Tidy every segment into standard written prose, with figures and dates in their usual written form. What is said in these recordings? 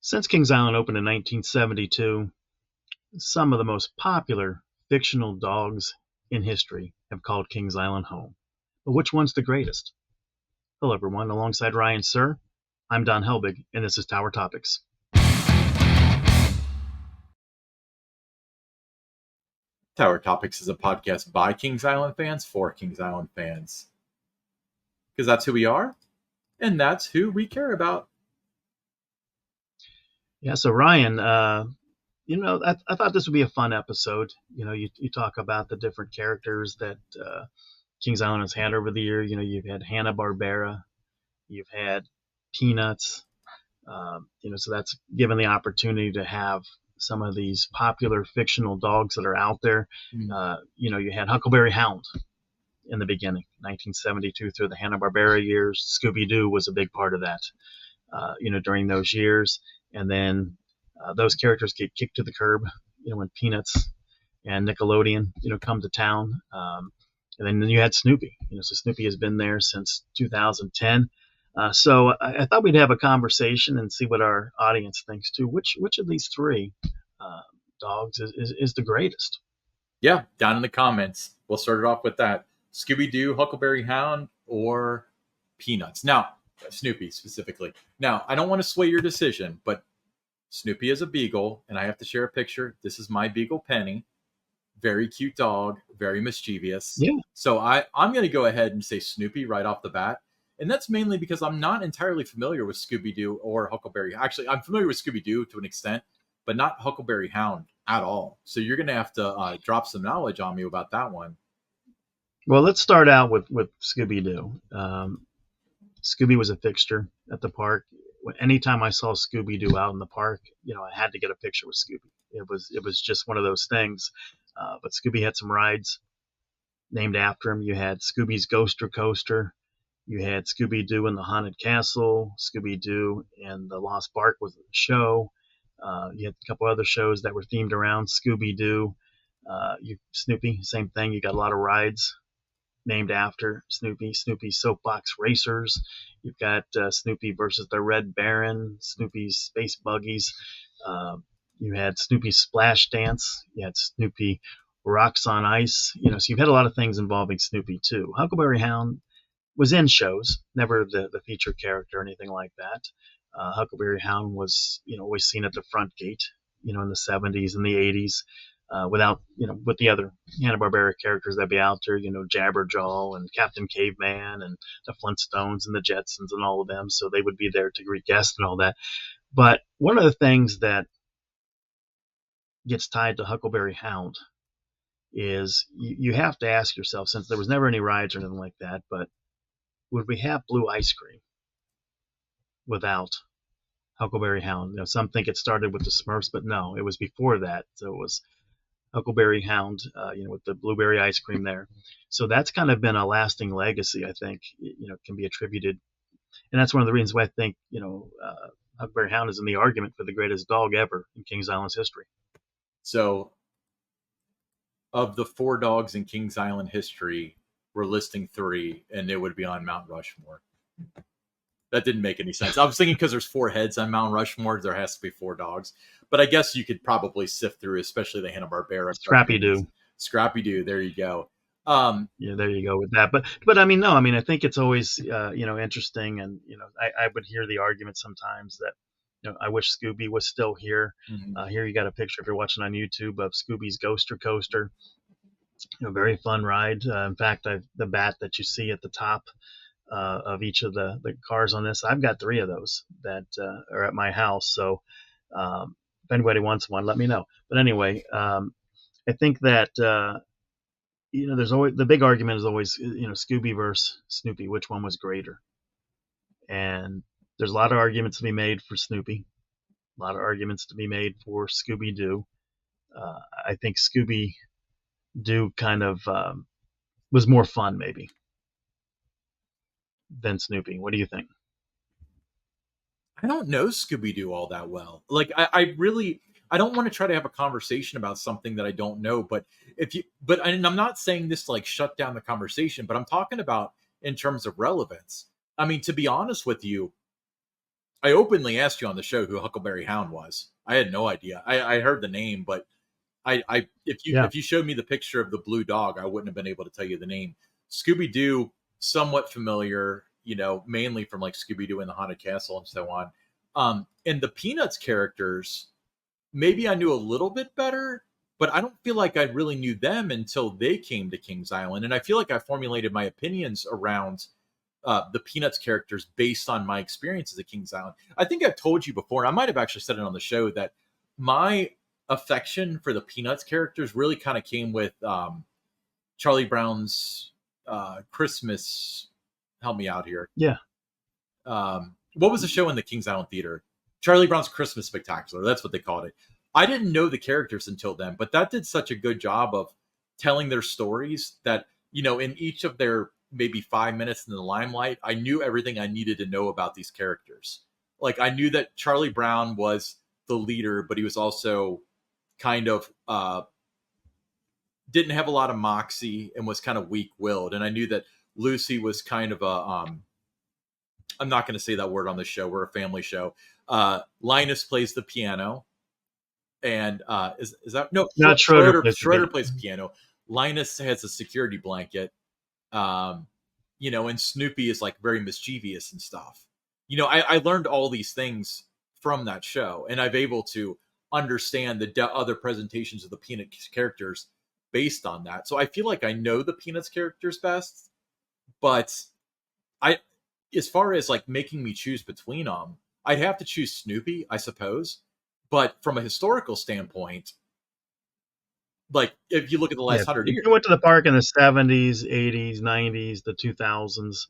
Since Kings Island opened in 1972, some of the most popular fictional dogs in history have called Kings Island home. But which one's the greatest? Hello, everyone. Alongside Ryan Sir, I'm Don Helbig, and this is Tower Topics. Tower Topics is a podcast by Kings Island fans for Kings Island fans. Because that's who we are, and that's who we care about. Yeah, so Ryan, I thought this would be a fun episode. You talk about the different characters that Kings Island has had over the year. You've had Hanna-Barbera, you've had Peanuts, so that's given the opportunity to have some of these popular fictional dogs that are out there. You had Huckleberry Hound in the beginning, 1972 through the Hanna-Barbera years. Scooby-Doo was a big part of that, during those years. And then those characters get kicked to the curb, when Peanuts and Nickelodeon, come to town. And then you had Snoopy, so Snoopy has been there since 2010. So I thought we'd have a conversation and see what our audience thinks too. Which of these three dogs is the greatest? Yeah, down in the comments. We'll start it off with that. Scooby-Doo, Huckleberry Hound, or Peanuts. Now, Snoopy specifically. Now, I don't want to sway your decision, but Snoopy is a beagle, and I have to share a picture. This is my beagle Penny. Very cute dog, very mischievous. Yeah. So I'm going to go ahead and say Snoopy right off the bat. And that's mainly because I'm not entirely familiar with Scooby-Doo or Huckleberry. Actually, I'm familiar with Scooby-Doo to an extent, but not Huckleberry Hound at all. So you're going to have to drop some knowledge on me about that one. Well, let's start out with Scooby-Doo. Scooby was a fixture at the park. Anytime I saw Scooby-Doo out in the park, I had to get a picture with Scooby. It was just one of those things. But Scooby had some rides named after him. You had Scooby's Ghoster Coaster. You had Scooby-Doo in the Haunted Castle. Scooby-Doo and the Lost Bark was a show. You had a couple other shows that were themed around Scooby-Doo. Snoopy, same thing. You got a lot of rides named after Snoopy. Snoopy's Soapbox Racers. You've got Snoopy versus the Red Baron. Snoopy's Space Buggies. You had Snoopy's Splash Dance. You had Snoopy Rocks on Ice. So you've had a lot of things involving Snoopy too. Huckleberry Hound was in shows, never the featured character or anything like that. Huckleberry Hound was, always seen at the front gate, in the 70s and the 80s, with the other Hanna-Barbera characters that'd be out there, Jabberjaw and Captain Caveman and the Flintstones and the Jetsons and all of them. So they would be there to greet guests and all that. But one of the things that gets tied to Huckleberry Hound is you have to ask yourself, since there was never any rides or anything like that, but would we have blue ice cream without Huckleberry Hound? Some think it started with the Smurfs, but no, it was before that. So it was Huckleberry Hound, with the blueberry ice cream there. So that's kind of been a lasting legacy, I think, can be attributed. And that's one of the reasons why I think, Huckleberry Hound is in the argument for the greatest dog ever in Kings Island's history. So of the 4 dogs in Kings Island history, we're listing 3, and it would be on Mount Rushmore. That didn't make any sense. I was thinking because there's 4 heads on Mount Rushmore, there has to be 4 dogs. But I guess you could probably sift through, especially the Hanna-Barbera. Scrappy-Doo, there you go. Yeah, there you go with that. But I mean, no, I think it's always, interesting. And, I would hear the argument sometimes that, I wish Scooby was still here. Mm-hmm. Here you got a picture, if you're watching on YouTube, of Scooby's Ghoster Coaster. Very fun ride. In fact, the bat that you see at the top of each of the cars on this, I've got 3 of those that are at my house. So if anybody wants one, let me know. But anyway, I think that there's always the big argument is always Scooby versus Snoopy, which one was greater? And there's a lot of arguments to be made for Snoopy, a lot of arguments to be made for Scooby-Doo. I think Scooby-Doo kind of was more fun maybe than Snoopy. What do you think? I don't know Scooby-Doo all that well. Like I really, I don't want to try to have a conversation about something that I don't know. But and I'm not saying this to like shut down the conversation, but I'm talking about in terms of relevance. I mean, to be honest with you, I openly asked you on the show who Huckleberry Hound was. I had no idea. I heard the name, but Yeah. if you showed me the picture of the blue dog, I wouldn't have been able to tell you the name. Scooby Doo, somewhat familiar, mainly from like Scooby Doo and the Haunted Castle and so on. And the Peanuts characters, maybe I knew a little bit better, but I don't feel like I really knew them until they came to Kings Island. And I feel like I formulated my opinions around the Peanuts characters based on my experiences at Kings Island. I think I've told you before, and I might have actually said it on the show, that my affection for the Peanuts characters really kind of came with Charlie Brown's Christmas. Help me out here. Yeah. What was the show in the Kings Island Theater? Charlie Brown's Christmas Spectacular. That's what they called it. I didn't know the characters until then, but that did such a good job of telling their stories that, in each of their maybe 5 minutes in the limelight, I knew everything I needed to know about these characters. Like, I knew that Charlie Brown was the leader, but he was also kind of didn't have a lot of moxie and was kind of weak-willed. And I knew that Lucy was kind of a I'm not going to say that word on the show. We're a family show. Linus plays the piano, and is that no? Not Schroeder. Schroeder plays the piano. Linus has a security blanket, and Snoopy is like very mischievous and stuff. I learned all these things from that show, and I've able to understand the other presentations of the Peanuts characters based on that. So I feel like I know the Peanuts characters best, but as far as like making me choose between them, I'd have to choose Snoopy, I suppose. But from a historical standpoint, like if you look at the last 100 If years, you went to the park in the 70s, 80s, 90s, the 2000s,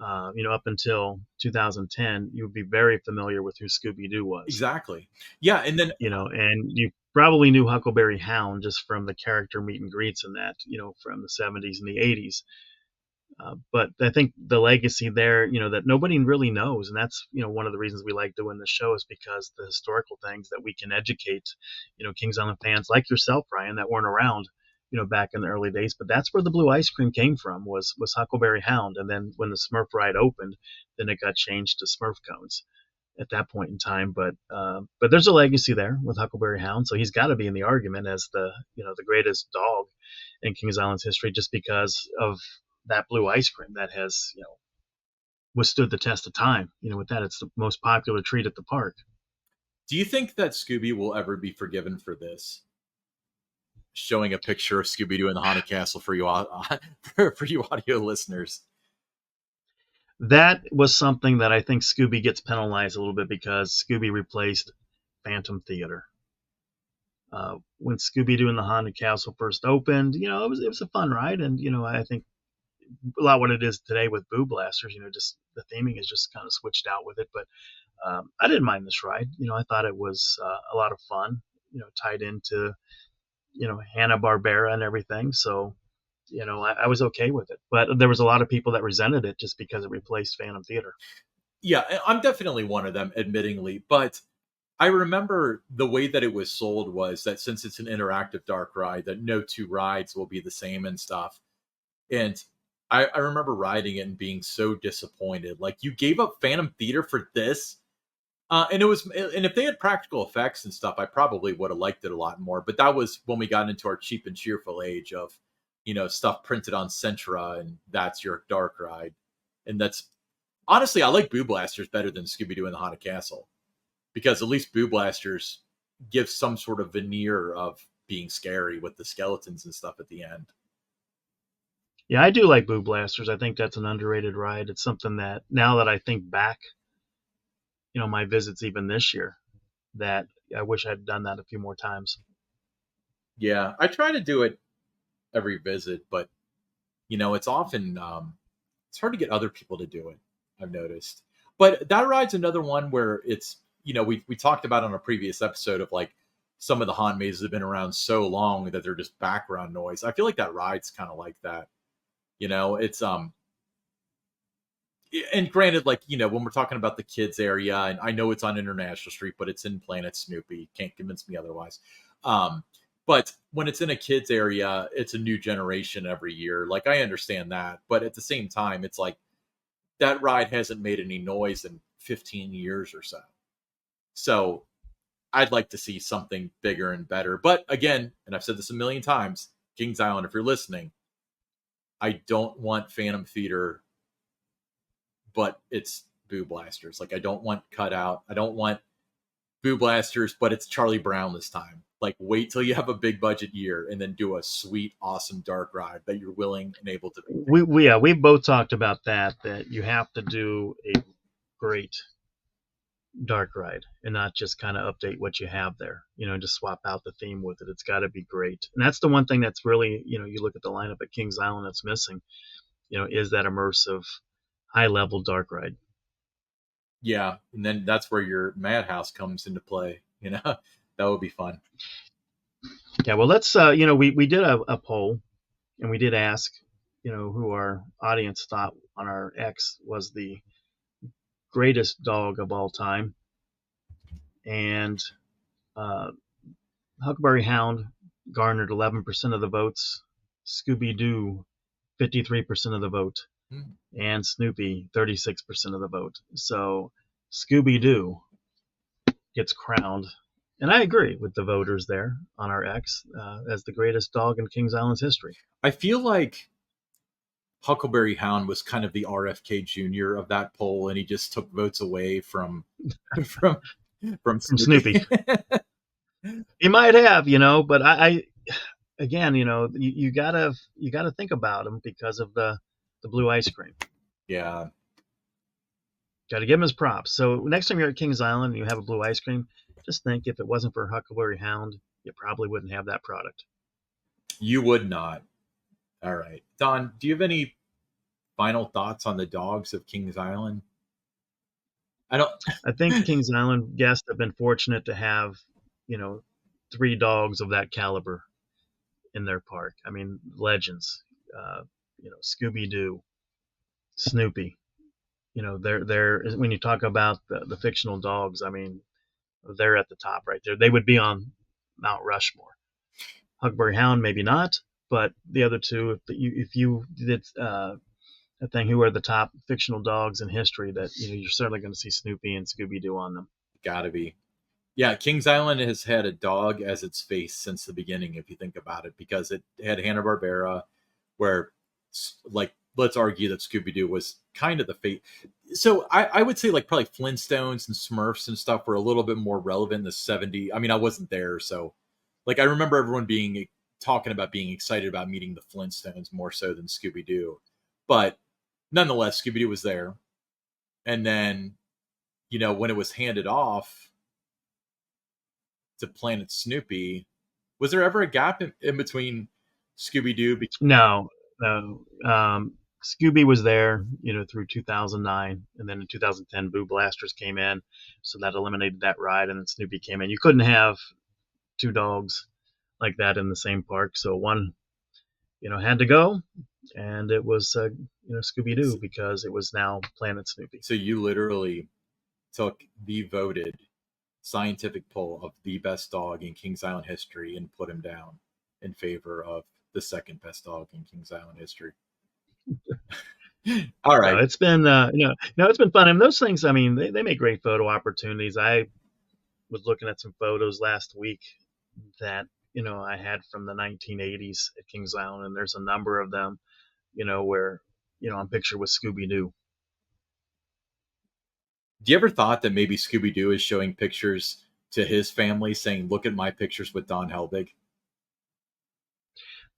up until 2010, you would be very familiar with who Scooby Doo was. Exactly. Yeah, and then and you probably knew Huckleberry Hound just from the character meet and greets and that, from the 70s and the 80s. But I think the legacy there, that nobody really knows, and that's one of the reasons we like doing this show is because the historical things that we can educate, Kings Island fans like yourself, Ryan, that weren't around, back in the early days. But that's where the blue ice cream came from was Huckleberry Hound, and then when the Smurf ride opened, then it got changed to Smurf cones at that point in time. But there's a legacy there with Huckleberry Hound, so he's got to be in the argument as the greatest dog in Kings Island's history, just because of that blue ice cream that has withstood the test of time. With that, it's the most popular treat at the park. Do you think that Scooby will ever be forgiven for this? Showing a picture of Scooby Doo in the Haunted Castle for you for you audio listeners. That was something that I think Scooby gets penalized a little bit because Scooby replaced Phantom Theater. When Scooby Doo in the Haunted Castle first opened, it was a fun ride, and I think a lot what it is today with Boo Blasters, just the theming is just kind of switched out with it. But I didn't mind this ride. I thought it was a lot of fun, tied into, Hanna-Barbera and everything. So, I was okay with it. But there was a lot of people that resented it just because it replaced Phantom Theater. Yeah, I'm definitely one of them, admittingly. But I remember the way that it was sold was that since it's an interactive dark ride, that no two rides will be the same and stuff. And I remember riding it and being so disappointed. Like, you gave up Phantom Theater for this? And if they had practical effects and stuff, I probably would have liked it a lot more. But that was when we got into our cheap and cheerful age of, stuff printed on Centra, and that's your dark ride. And that's honestly, I like Boo Blasters better than Scooby Doo in the Haunted Castle, because at least Boo Blasters gives some sort of veneer of being scary with the skeletons and stuff at the end. Yeah, I do like Boo Blasters. I think that's an underrated ride. It's something that now that I think back, my visits even this year, that I wish I'd done that a few more times. Yeah, I try to do it every visit, but it's often it's hard to get other people to do it, I've noticed. But that ride's another one where it's we talked about on a previous episode of like some of the haunt mazes have been around so long that they're just background noise. I feel like that ride's kind of like that. It's and granted, like, when we're talking about the kids area, and I know it's on International Street, but it's in Planet Snoopy. Can't convince me otherwise. But when it's in a kids area, it's a new generation every year. Like, I understand that. But at the same time, it's like that ride hasn't made any noise in 15 years or so. So I'd like to see something bigger and better. But again, and I've said this a million times, Kings Island, if you're listening, I don't want Phantom Theater, but it's Boo Blasters. Like, I don't want Cutout. I don't want Boo Blasters, but it's Charlie Brown this time. Like, wait till you have a big budget year and then do a sweet, awesome dark ride that you're willing and able to maintain. We both talked about that you have to do a great dark ride and not just kind of update what you have there, just swap out the theme with it. It's got to be great. And that's the one thing that's really, you look at the lineup at Kings Island that's missing, is that immersive high level dark ride. Yeah. And then that's where your Madhouse comes into play. That would be fun. Yeah. Well, let's, we did a poll and we did ask, who our audience thought on our X was the greatest dog of all time. And Huckleberry Hound garnered 11% of the votes. Scooby-Doo, 53% of the vote. And Snoopy, 36% of the vote. So Scooby-Doo gets crowned. And I agree with the voters there on our X as the greatest dog in Kings Island's history. I feel like Huckleberry Hound was kind of the RFK Jr. of that poll, and he just took votes away from Snoopy. He might have, but I again, you gotta think about him because of the blue ice cream. Yeah. Got to give him his props. So next time you're at Kings Island and you have a blue ice cream, just think if it wasn't for Huckleberry Hound, you probably wouldn't have that product. You would not. All right. Don, do you have any final thoughts on the dogs of Kings Island? I think Kings Island guests have been fortunate to have, 3 dogs of that caliber in their park. I mean, legends. Scooby-Doo, Snoopy. They're when you talk about the fictional dogs, I mean, they're at the top right there. They would be on Mount Rushmore. Huckleberry Hound, maybe not, but the other two, if you did a thing, who are the top fictional dogs in history, that you're certainly going to see Snoopy and Scooby-Doo on them. Gotta be. Yeah, Kings Island has had a dog as its face since the beginning, if you think about it, because it had Hanna-Barbera, where, like, let's argue that Scooby-Doo was kind of the fate. So I would say, like, probably Flintstones and Smurfs and stuff were a little bit more relevant in the 70s. I mean, I wasn't there, so, like, I remember everyone talking about being excited about meeting the Flintstones more so than Scooby-Doo. But nonetheless, Scooby-Doo was there. And then, when it was handed off to Planet Snoopy, was there ever a gap in between Scooby-Doo? No. Scooby was there, through 2009, and then in 2010, Boo Blasters came in, so that eliminated that ride, and then Snoopy came in. You couldn't have 2 dogs like that in the same park, so one, had to go, and it was, Scooby-Doo, because it was now Planet Snoopy. So you literally took the voted scientific poll of the best dog in Kings Island history and put him down in favor of the second best dog in Kings Island history. All right. It's been, it's been fun. And those things, I mean, they make great photo opportunities. I was looking at some photos last week that, I had from the 1980s at Kings Island, and there's a number of them, where, I'm pictured with Scooby-Doo. Do you ever thought that maybe Scooby-Doo is showing pictures to his family saying, look at my pictures with Don Helbig?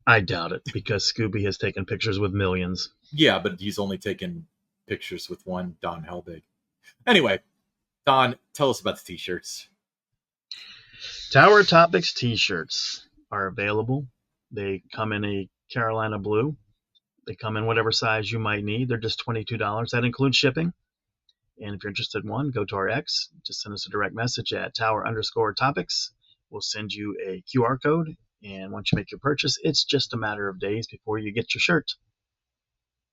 I doubt it, because Scooby has taken pictures with millions. Yeah, but he's only taken pictures with one Don Helbig. Anyway, Don, tell us about the t-shirts. Tower Topics t-shirts are available. They come in a Carolina blue. They come in whatever size you might need. They're just $22. That includes shipping. And if you're interested in one, go to our X. Just send us a direct message at tower_topics. We'll send you a QR code. And once you make your purchase, it's just a matter of days before you get your shirt.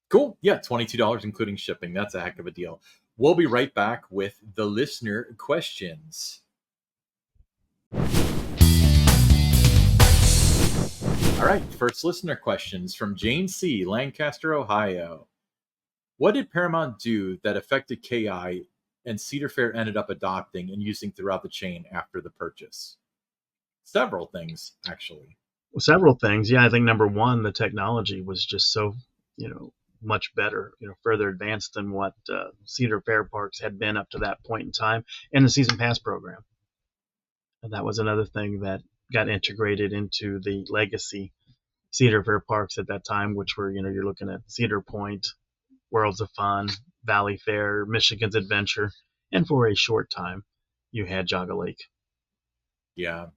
Cool. Yeah, $22 including shipping. That's a heck of a deal. We'll be right back with the listener questions. All right, first listener questions from Jane C., Lancaster, Ohio. What did Paramount do that affected KI and Cedar Fair ended up adopting and using throughout the chain after the purchase? Several things, actually. Several things. Yeah, I think number one, the technology was just so, much better, further advanced than what Cedar Fair parks had been up to that point in time, and the season pass program. And that was another thing that got integrated into the legacy Cedar Fair parks at that time, which were, you're looking at Cedar Point, Worlds of Fun, Valley Fair, Michigan's Adventure, and for a short time, you had Jogga Lake. Yeah.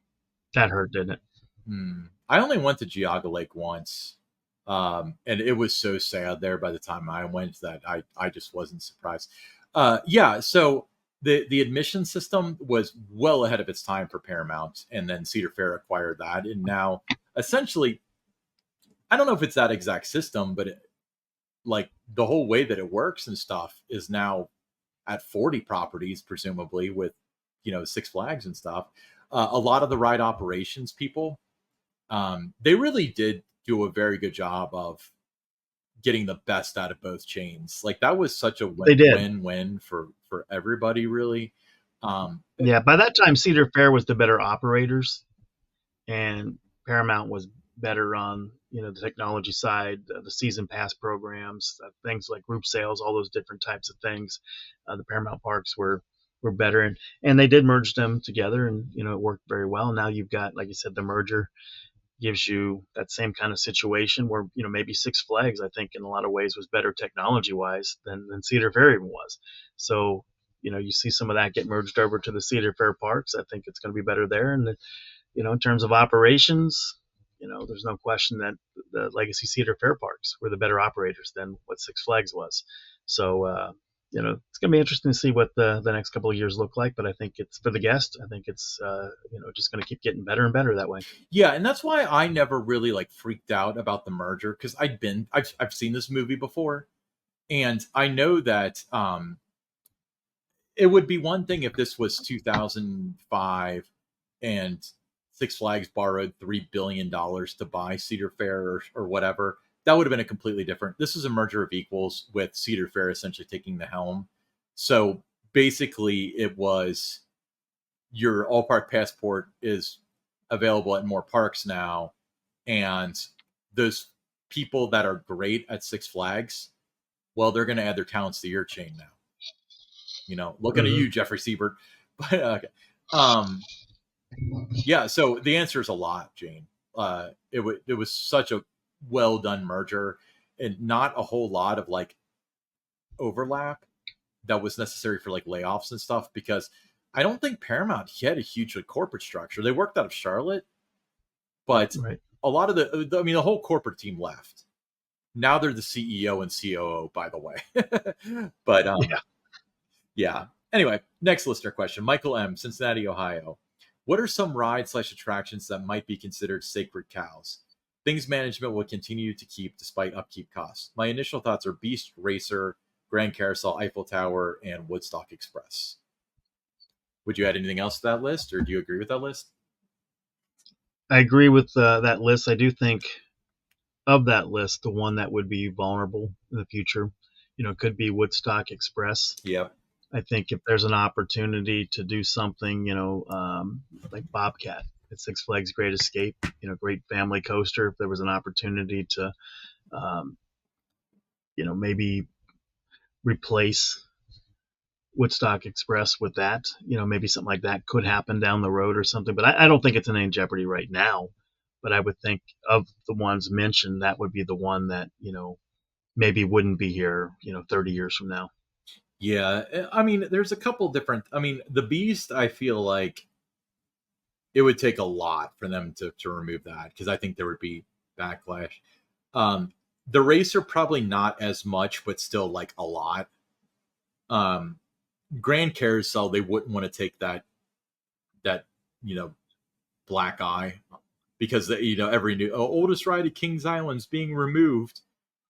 That hurt, didn't it? I only went to Geauga Lake once, and it was so sad there by the time I went that I just wasn't surprised. Yeah, so the admission system was well ahead of its time for Paramount, and then Cedar Fair acquired that, and now essentially, I don't know if it's that exact system, but like the whole way that it works and stuff is now at 40 properties, presumably with Six Flags and stuff. A lot of the ride operations people, they really did do a very good job of getting the best out of both chains. Like that was such a They did. win-win for everybody, really. Yeah, by that time, Cedar Fair was the better operators, and Paramount was better on the technology side, the season pass programs, things like group sales, all those different types of things. The Paramount parks were better, and they did merge them together, and it worked very well. Now you've got, like you said, the merger gives you that same kind of situation where maybe Six Flags, I think, in a lot of ways was better technology wise than Cedar Fair even was. So you see some of that get merged over to the Cedar Fair parks. I think it's going to be better there, and in terms of operations, there's no question that the legacy Cedar Fair parks were the better operators than what Six Flags was. So, it's going to be interesting to see what the next couple of years look like. But I think it's for the guest. I think it's, just going to keep getting better and better that way. Yeah, and that's why I never really like freaked out about the merger because I've seen this movie before, and I know that it would be one thing if this was 2005 and Six Flags borrowed $3 billion to buy Cedar Fair or whatever. That would have been a completely different. This is a merger of equals with Cedar Fair essentially taking the helm. So basically, it was your all park passport is available at more parks now, and those people that are great at Six Flags, well, they're going to add their talents to your chain now. Looking at you, Jeffrey Siebert. But okay. Yeah, so the answer is a lot, Jane. It was such a well done merger and not a whole lot of like overlap that was necessary for like layoffs and stuff because I don't think Paramount had a huge like, corporate structure. They worked out of Charlotte, but right. A lot of the whole corporate team left. Now they're the CEO and COO, by the way. But yeah. Anyway, next listener question. Michael M., Cincinnati, Ohio. What are some rides/attractions that might be considered sacred cows? Things management will continue to keep despite upkeep costs. My initial thoughts are Beast Racer, Grand Carousel, Eiffel Tower, and Woodstock Express. Would you add anything else to that list, or do you agree with that list? I agree with that list. I do think of that list, the one that would be vulnerable in the future, could be Woodstock Express. Yep. I think if there's an opportunity to do something, like Bobcat at Six Flags Great Escape, great family coaster. If there was an opportunity to, maybe replace Woodstock Express with that, maybe something like that could happen down the road or something. But I don't think it's in any jeopardy right now. But I would think of the ones mentioned, that would be the one that, maybe wouldn't be here, 30 years from now. Yeah, I mean, there's a couple different. I mean, the Beast, I feel like it would take a lot for them to remove that because I think there would be backlash. The Racer probably not as much, but still like a lot. Grand Carousel, they wouldn't want to take that black eye because every new oldest ride at Kings Island's being removed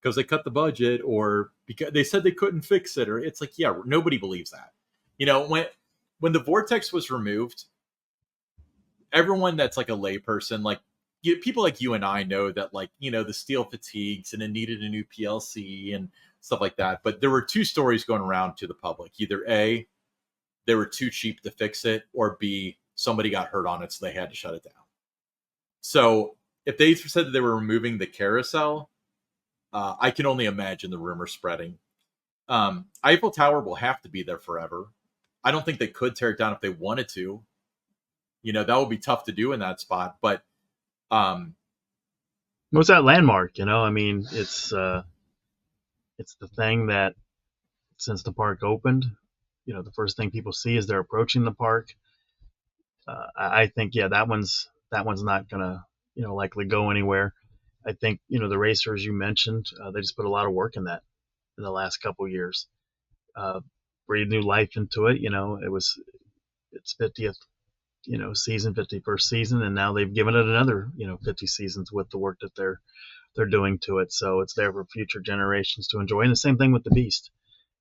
because they cut the budget or because they said they couldn't fix it, or it's like, yeah, nobody believes that. When the Vortex was removed, everyone that's like a layperson, like people like you and I know that the steel fatigues and it needed a new PLC and stuff like that. But there were two stories going around to the public. Either A, they were too cheap to fix it, or B, somebody got hurt on it, so they had to shut it down. So if they said that they were removing the carousel, I can only imagine the rumor spreading. Eiffel Tower will have to be there forever. I don't think they could tear it down if they wanted to. That would be tough to do in that spot. But what's that landmark? I mean, it's the thing that since the park opened, the first thing people see as they're approaching the park. I think, yeah, that one's not gonna, likely go anywhere. I think, the racers you mentioned, they just put a lot of work in that in the last couple years. Breathe new life into it. Its 50th, season, 51st season, and now they've given it another, 50 seasons with the work that they're doing to it. So it's there for future generations to enjoy. And the same thing with the Beast.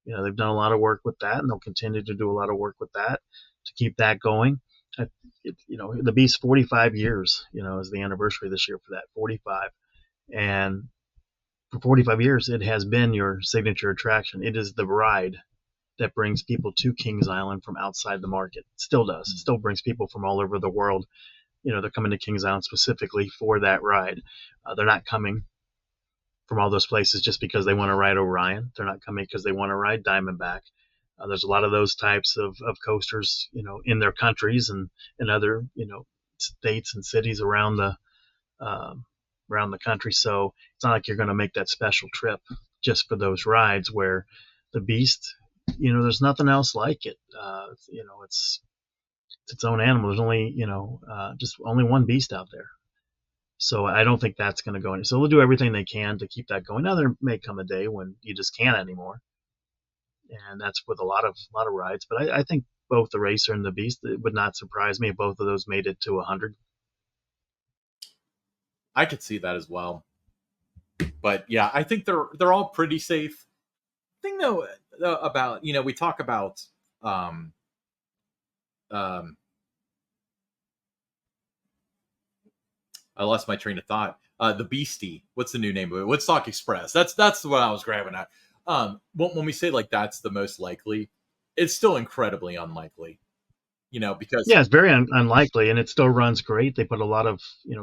They've done a lot of work with that, and they'll continue to do a lot of work with that to keep that going. The Beast 45 years, is the anniversary this year for that, 45. And for 45 years, it has been your signature attraction. It is the ride that brings people to Kings Island from outside the market. It still does. It still brings people from all over the world. They're coming to Kings Island specifically for that ride. They're not coming from all those places just because they want to ride Orion. They're not coming because they want to ride Diamondback. There's a lot of those types of coasters, in their countries and in other, states and cities around the country. So it's not like you're going to make that special trip just for those rides. Where the Beast, there's nothing else like it. It's its own animal. There's only, just only one Beast out there. So I don't think that's going to go any. So they'll do everything they can to keep that going. Now there may come a day when you just can't anymore, and that's with a lot of rides. But I think both the Racer and the Beast, it would not surprise me if both of those made it to 100. I could see that as well. But yeah, I think they're all pretty safe. Thing though about we talk about I lost my train of thought. The Beastie. What's the new name of it? Woodstock Express. That's what I was grabbing at. When we say like that's the most likely, it's still incredibly unlikely. Because yeah, it's very unlikely, and it still runs great. They put a lot of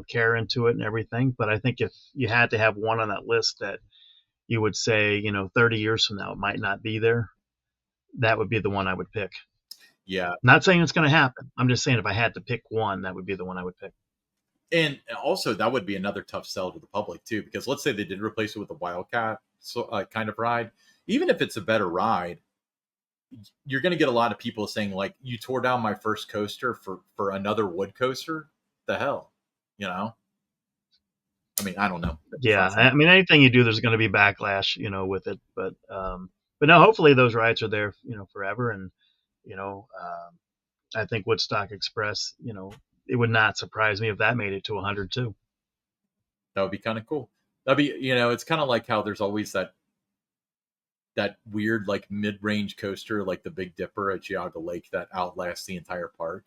care into it and everything. But I think if you had to have one on that list that you would say 30 years from now it might not be there, that would be the one I would pick. Yeah. Not saying it's going to happen. I'm just saying if I had to pick one, that would be the one I would pick. And also that would be another tough sell to the public too, because let's say they did replace it with a Wildcat kind of ride. Even if it's a better ride, you're going to get a lot of people saying like, you tore down my first coaster for another wood coaster. The hell, I mean, I don't know. Yeah. I mean, anything you do, there's going to be backlash, with it, but no, hopefully those rides are there, forever. And, I think Woodstock Express, it would not surprise me if that made it to 100 too. That would be kind of cool. That'd be, it's kind of like how there's always that weird like mid-range coaster like the Big Dipper at Geauga Lake that outlasts the entire park.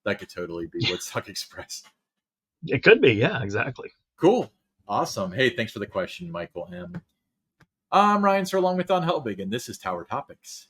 That could totally be Woodstock Express. It could be, yeah, exactly. Cool. Awesome. Hey, thanks for the question, Michael M. I'm Ryan Sirlong with On Helbig, and this is Tower Topics.